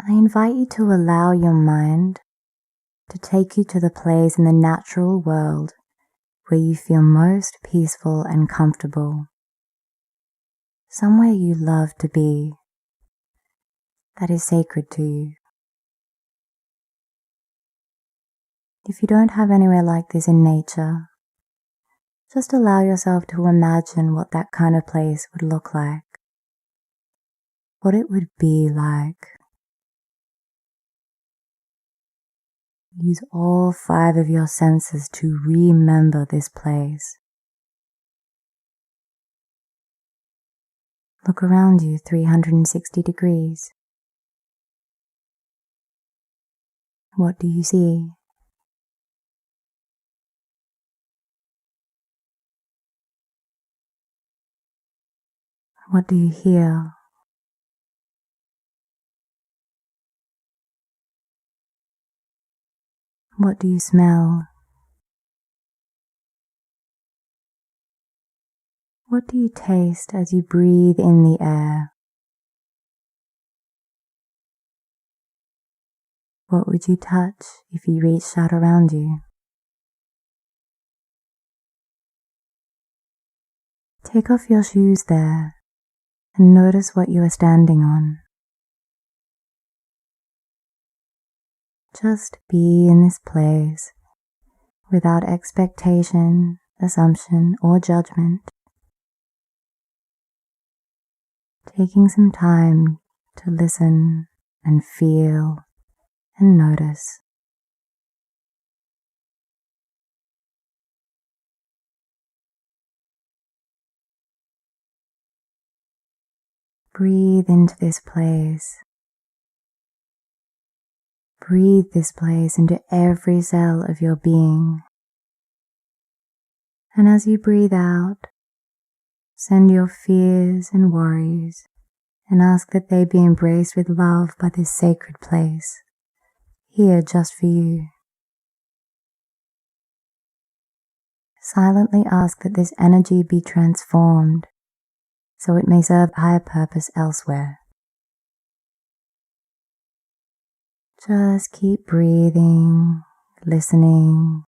I invite you to allow your mind to take you to the place in the natural world where you feel most peaceful and comfortable. Somewhere you love to be, that is sacred to you. If you don't have anywhere like this in nature, just allow yourself to imagine what that kind of place would look like, what it would be like. Use all 5 of your senses to remember this place. Look around you 360 degrees. What do you see? What do you hear? What do you smell? What do you taste as you breathe in the air? What would you touch if you reached out around you? Take off your shoes there and notice what you are standing on. Just be in this place without expectation, assumption, or judgment. Taking some time to listen and feel and notice. Breathe into this place. Breathe this place into every cell of your being. And as you breathe out, send your fears and worries and ask that they be embraced with love by this sacred place, here just for you. Silently ask that this energy be transformed so it may serve a higher purpose elsewhere. Just keep breathing, listening,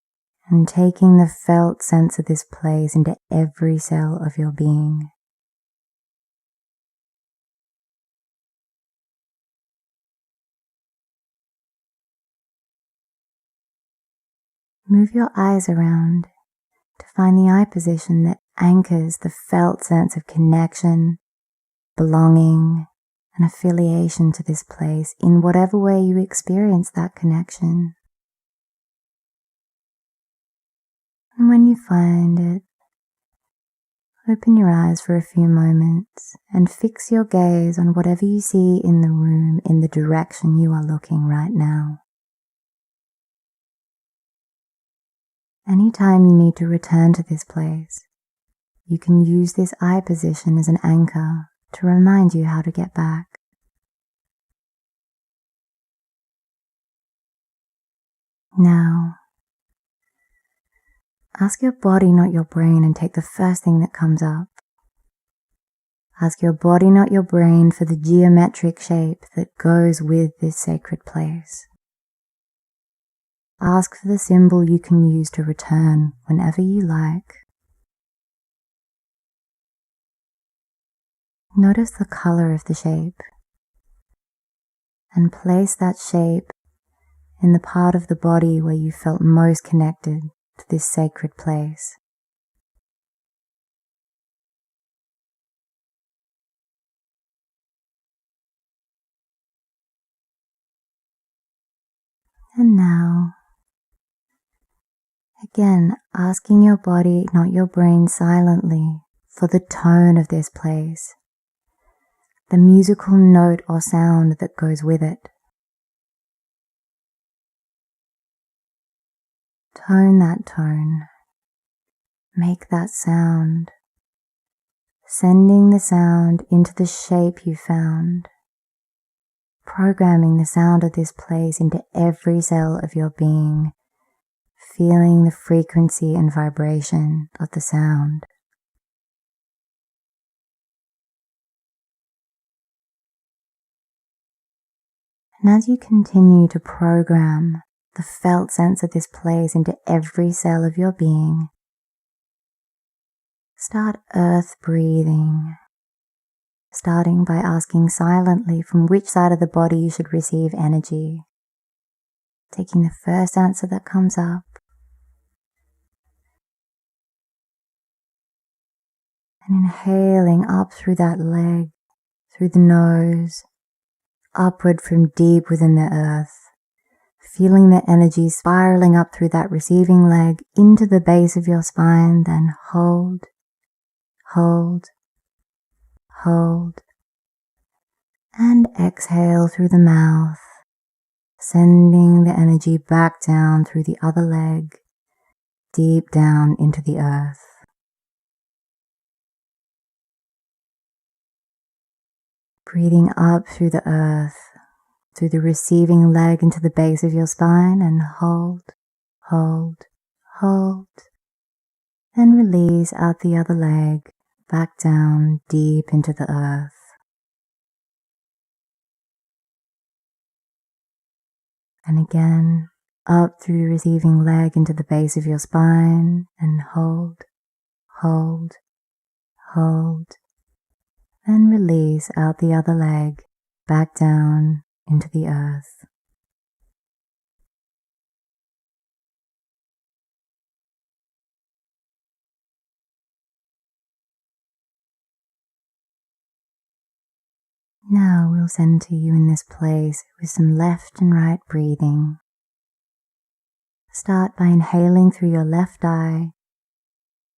and taking the felt sense of this place into every cell of your being. Move your eyes around to find the eye position that anchors the felt sense of connection, belonging, and affiliation to this place in whatever way you experience that connection. And when you find it, open your eyes for a few moments and fix your gaze on whatever you see in the room in the direction you are looking right now. Anytime you need to return to this place, you can use this eye position as an anchor to remind you how to get back. Now, ask your body, not your brain, and take the first thing that comes up. Ask your body, not your brain, for the geometric shape that goes with this sacred place. Ask for the symbol you can use to return whenever you like. Notice the color of the shape and place that shape in the part of the body where you felt most connected to this sacred place. And now, again, asking your body, not your brain, silently for the tone of this place, the musical note or sound that goes with it. Tone that tone. Make that sound, sending the sound into the shape you found, programming the sound of this place into every cell of your being, feeling the frequency and vibration of the sound. And as you continue to program the felt sense of this place into every cell of your being, start earth breathing, starting by asking silently from which side of the body you should receive energy, taking the first answer that comes up, and inhaling up through that leg, through the nose, upward from deep within the earth, feeling the energy spiraling up through that receiving leg into the base of your spine, then hold, hold, hold, and exhale through the mouth, sending the energy back down through the other leg, deep down into the earth. Breathing up through the earth, through the receiving leg into the base of your spine, and hold, hold, hold. Then release out the other leg, back down deep into the earth. And again, up through the receiving leg into the base of your spine, and hold, hold, hold. Then release out the other leg, back down into the earth. Now we'll center you in this place with some left and right breathing. Start by inhaling through your left eye,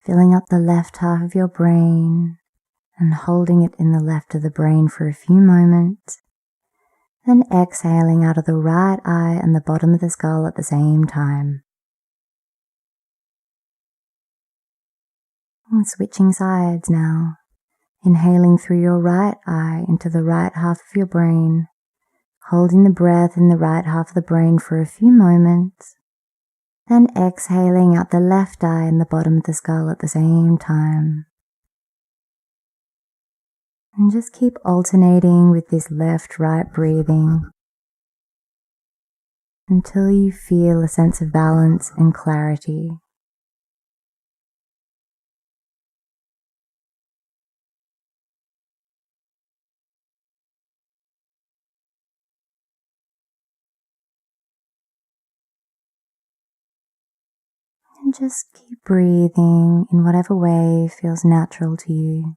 filling up the left half of your brain and holding it in the left of the brain for a few moments, then exhaling out of the right eye and the bottom of the skull at the same time. And switching sides now, inhaling through your right eye into the right half of your brain, holding the breath in the right half of the brain for a few moments, then exhaling out the left eye and the bottom of the skull at the same time. And just keep alternating with this left-right breathing until you feel a sense of balance and clarity. And just keep breathing in whatever way feels natural to you.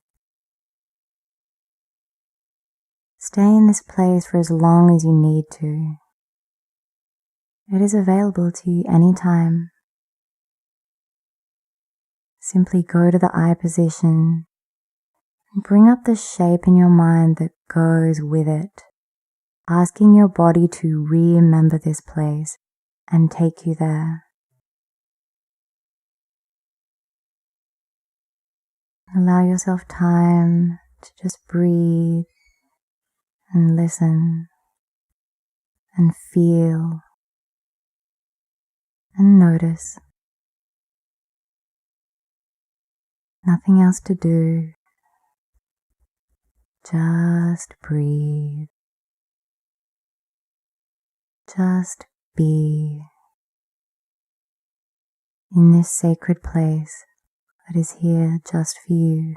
Stay in this place for as long as you need to. It is available to you anytime. Simply go to the eye position and bring up the shape in your mind that goes with it, asking your body to remember this place and take you there. Allow yourself time to just breathe and listen and feel and notice. Nothing else to do. Just breathe. Just be in this sacred place that is here just for you.